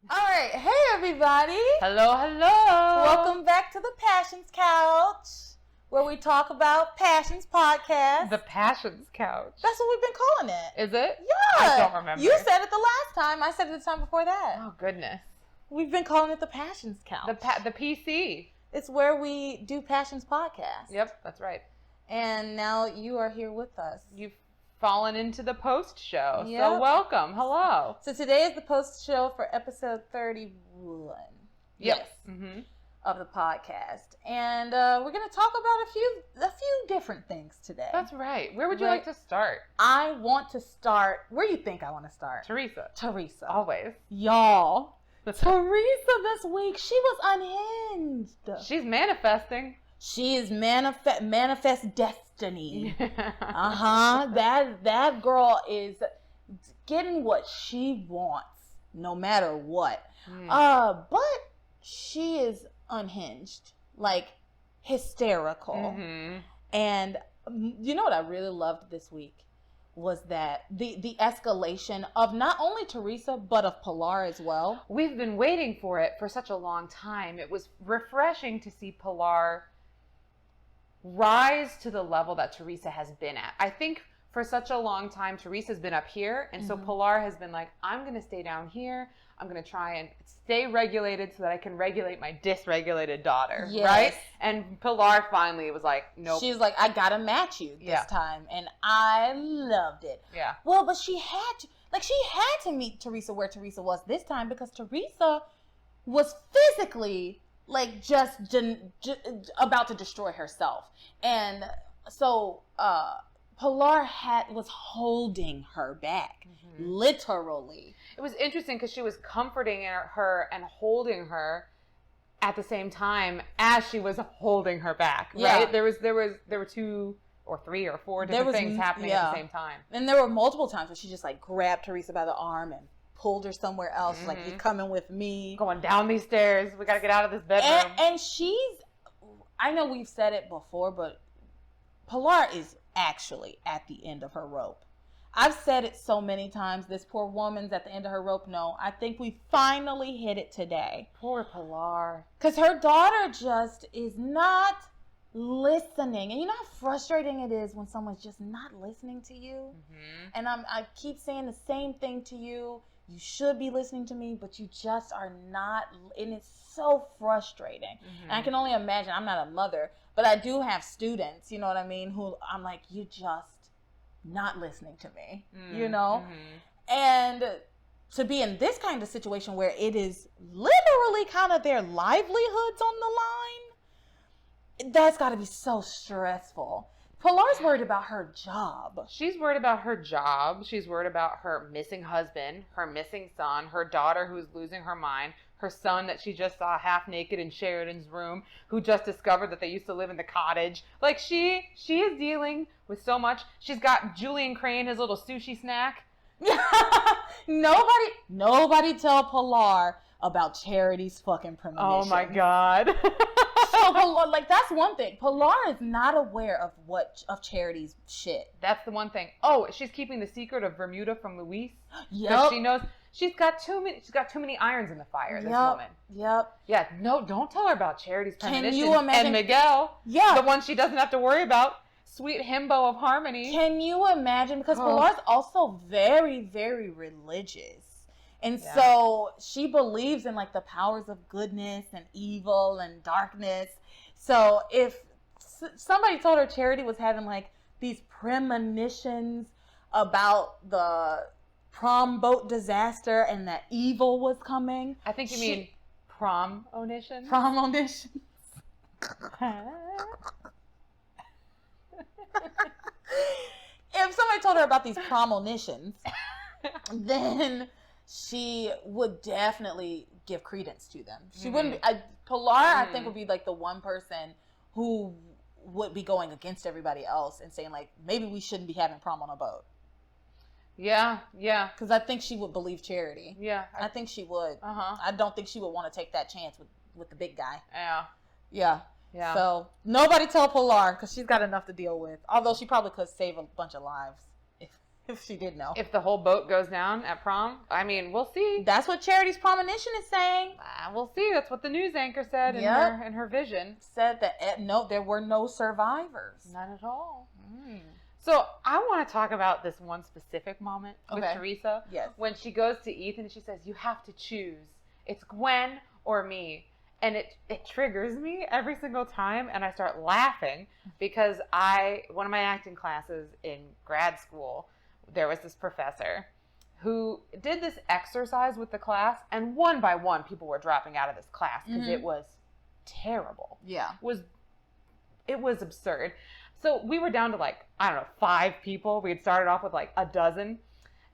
All right. Hey, everybody. Hello, hello. Welcome back to the Passions Couch, where we talk about Passions Podcast. The Passions Couch. That's what we've been calling it. Is it? Yeah. I don't remember. You said it the last time. I said it the time before that. Oh, goodness. We've been calling it the Passions Couch. The PC. It's where we do Passions Podcast. Yep, that's right. And now you are here with us. You've fallen into the post show. Yep. So welcome. Hello. So today is the post show for episode 31. Yep. Yes. Mm-hmm. Of the podcast, and we're going to talk about a few different things today. That's right. Where would you like to start? I want to start. Where do you think I want to start? Teresa. Always. Y'all. Teresa this week, she was unhinged. She's manifesting. She is manifest destiny. That girl is getting what she wants, no matter what. But she is unhinged, like hysterical. Mm-hmm. And you know what I really loved this week was that the escalation of not only Teresa but of Pilar as well. We've been waiting for it for such a long time. It was refreshing to see Pilar rise to the level that Teresa has been at. I think for such a long time, Teresa's been up here, and so Pilar has been like, I'm going to stay down here. I'm going to try and stay regulated so that I can regulate my dysregulated daughter, right? And Pilar finally was like, nope. She's like, I got to match you this time, and I loved it. Yeah. Well, but she had to meet Teresa where Teresa was this time, because Teresa was physically like just about to destroy herself. And so Pilar was holding her back, literally. It was interesting because she was comforting her and holding her at the same time as she was holding her back, right? There were 2 or 3 or 4 different things happening at the same time. And there were multiple times where she just like grabbed Teresa by the arm and pulled her somewhere else, like, you're coming with me. Going down these stairs. We got to get out of this bedroom. And I know we've said it before, but Pilar is actually at the end of her rope. I've said it so many times. This poor woman's at the end of her rope. No, I think we finally hit it today. Poor Pilar. Because her daughter just is not listening. And you know how frustrating it is when someone's just not listening to you? And I keep saying the same thing to you. You should be listening to me, but you just are not. And it's so frustrating. And I can only imagine. I'm not a mother, but I do have students, you know what I mean, who I'm like, you just not listening to me, you know? And to be in this kind of situation where it is literally kind of their livelihoods on the line, that's got to be so stressful. Pilar's worried about her job. She's worried about her job. She's worried about her missing husband, her missing son, her daughter who's losing her mind, her son that she just saw half naked in Sheridan's room, who just discovered that they used to live in the cottage. Like, she is dealing with so much. She's got Julian Crane, his little sushi snack. Nobody tell Pilar about Charity's fucking premonition. Oh my God. So Pilar, like, that's one thing. Pilar is not aware of Charity's shit. That's the one thing. Oh, she's keeping the secret of Bermuda from Luis. Yep. She knows she's got too many irons in the fire. This woman. Yep. Yeah. No, don't tell her about Charity's premonition. Can you imagine? And Miguel. Yeah. The one she doesn't have to worry about. Sweet himbo of harmony. Can you imagine? Because Pilar's also very, very religious. And so she believes in like the powers of goodness and evil and darkness. So if somebody told her Charity was having like these premonitions about the prom boat disaster and that evil was coming. I think you mean prom-onitions. Prom-onitions. If somebody told her about these premonitions, then she would definitely give credence to them. She wouldn't be, Pilar, I think, would be like the one person who would be going against everybody else and saying like, maybe we shouldn't be having prom on a boat. Yeah. Because I think she would believe Charity. Yeah. I think she would. I don't think she would want to take that chance with the big guy. Yeah. So nobody tell Pilar, because she's got enough to deal with. Although she probably could save a bunch of lives if If she did know. If the whole boat goes down at prom, I mean, we'll see. That's what Charity's premonition is saying. We'll see. That's what the news anchor said in her vision. Said that no, there were no survivors. None at all. So I want to talk about this one specific moment with Teresa. Yes. When she goes to Ethan and she says, "You have to choose. It's Gwen or me." And it triggers me every single time, and I start laughing because one of my acting classes in grad school, there was this professor who did this exercise with the class, and one by one, people were dropping out of this class because it was terrible. Yeah. It was absurd. So we were down to 5 people. We had started off with a dozen.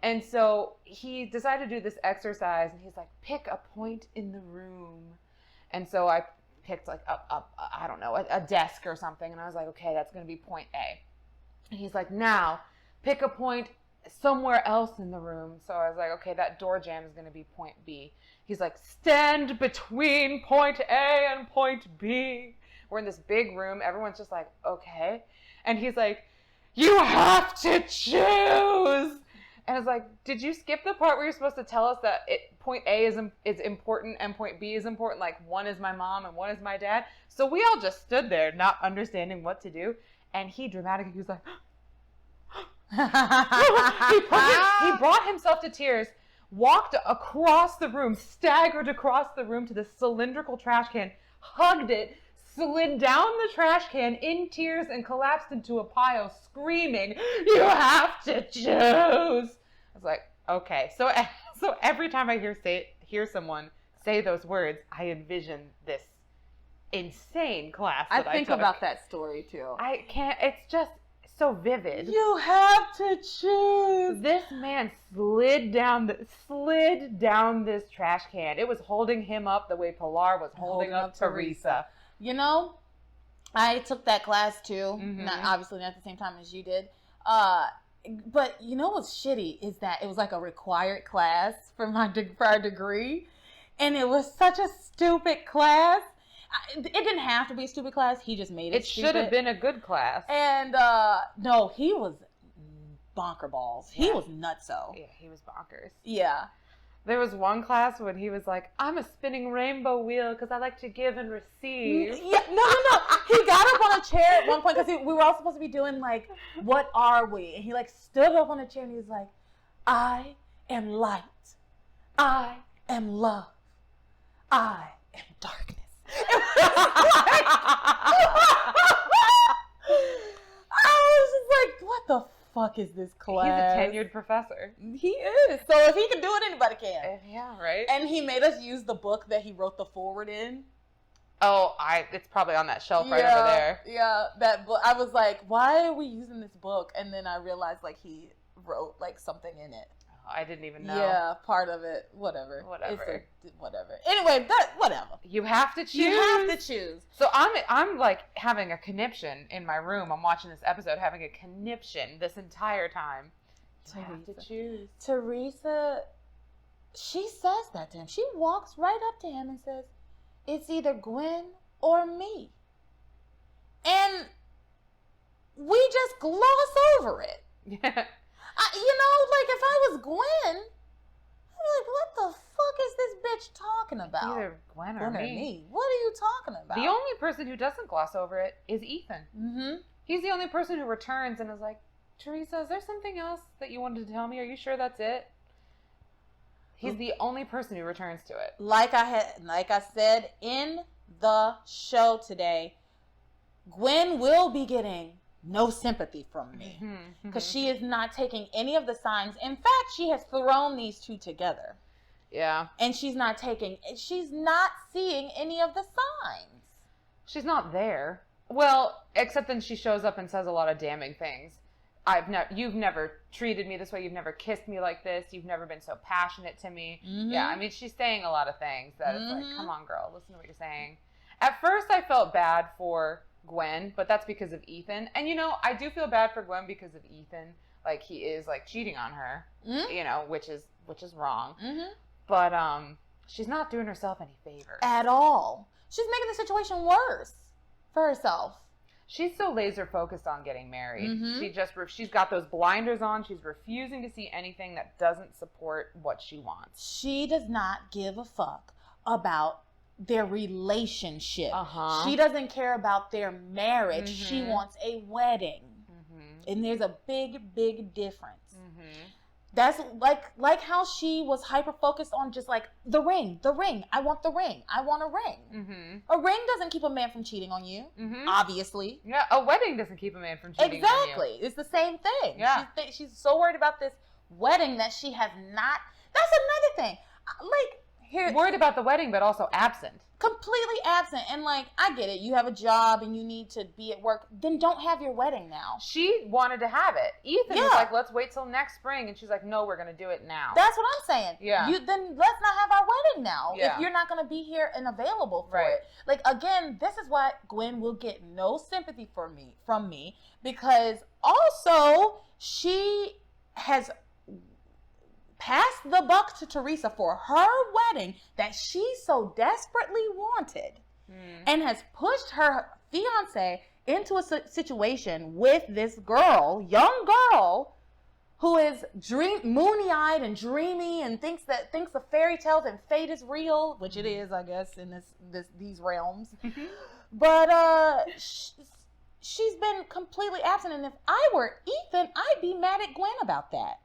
And so he decided to do this exercise, and he's like, pick a point in the room. And so I picked a desk or something. And I was like, okay, that's going to be point A. And he's like, now pick a point somewhere else in the room. So I was like, okay, that door jamb is going to be point B. He's like, stand between point A and point B. We're in this big room. Everyone's just like, okay. And he's like, you have to choose. And I was like, did you skip the part where you're supposed to tell us that point A is important and point B is important? Like, one is my mom and one is my dad. So we all just stood there not understanding what to do. And he dramatically was like, he brought himself to tears, walked across the room, staggered across the room to the cylindrical trash can, hugged it, slid down the trash can in tears, and collapsed into a pile screaming, you have to choose. I was like, okay. So every time I hear someone say those words, I envision this insane class that I think took. about that story too. I can't, it's just so vivid. You have to choose. This man slid down this trash can. It was holding him up the way Pilar was holding up Teresa. You know, I took that class too. Obviously not at the same time as you did. But you know what's shitty is that it was like a required class for our degree. And it was such a stupid class. It didn't have to be a stupid class. He just made it stupid. It should have been a good class. And no, he was bonker balls. He was nutso. Yeah, he was bonkers. Yeah. There was one class when he was like, I'm a spinning rainbow wheel because I like to give and receive. Yeah, no. He got up on a chair at one point because we were all supposed to be doing what are we? And he stood up on a chair and he was like, I am light. I am love. I am darkness. I was just like, what the fuck is this class? He's a tenured professor. He is. So if he can do it, anybody can. Yeah, right? And he made us use the book that he wrote the foreword in. Oh, it's probably on that shelf right over there. Yeah, that book. I was like, why are we using this book? And then I realized he wrote something in it. I didn't even know. Yeah, part of it. Whatever. Whatever. Anyway, whatever. You have to choose. You have to choose. So I'm having a conniption in my room. I'm watching this episode having a conniption this entire time. You have to choose. Teresa, she says that to him. She walks right up to him and says, it's either Gwen or me. And we just gloss over it. Yeah. If I was Gwen, I'd be like, what the fuck is this bitch talking about? Either Gwen or me. What are you talking about? The only person who doesn't gloss over it is Ethan. Mm-hmm. He's the only person who returns and is like, Teresa, is there something else that you wanted to tell me? Are you sure that's it? He's the only person who returns to it. Like I said in the show today, Gwen will be getting no sympathy from me because she is not taking any of the signs. In fact, she has thrown these two together. Yeah. And she's not seeing any of the signs. She's not there. Well, except then she shows up and says a lot of damning things. You've never treated me this way. You've never kissed me like this. You've never been so passionate to me. Mm-hmm. Yeah, I mean, she's saying a lot of things that it's like, come on, girl, listen to what you're saying. At first, I felt bad for Gwen, but that's because of Ethan. And I do feel bad for Gwen because of Ethan. He is cheating on her, which is wrong. Mm-hmm. But she's not doing herself any favors at all. She's making the situation worse for herself. She's so laser focused on getting married. Mm-hmm. She's got those blinders on. She's refusing to see anything that doesn't support what she wants. She does not give a fuck about their relationship. Uh-huh. She doesn't care about their marriage. She wants a wedding. And there's a big difference. That's like how she was hyper focused on just like the ring. I want the ring. I want a ring. A ring doesn't keep a man from cheating on you, obviously. Yeah, a wedding doesn't keep a man from cheating on you. Exactly. It's the same thing. Yeah. She's so worried about this wedding that she has not. That's another thing. Like, here, worried about the wedding, but also absent. Completely absent. And like, I get it. You have a job and you need to be at work. Then don't have your wedding now. She wanted to have it. Ethan was like, let's wait till next spring. And she's like, no, we're going to do it now. That's what I'm saying. Yeah. Then let's not have our wedding now. Yeah. If you're not going to be here and available for it. Like, again, this is why Gwen will get no sympathy from me. Because also, she has passed the buck to Teresa for her wedding that she so desperately wanted, and has pushed her fiance into a situation with this girl, young girl, who is moony-eyed and dreamy and thinks of fairy tales and fate is real, which it is, I guess, in these realms. But she's been completely absent, and if I were Ethan, I'd be mad at Gwen about that.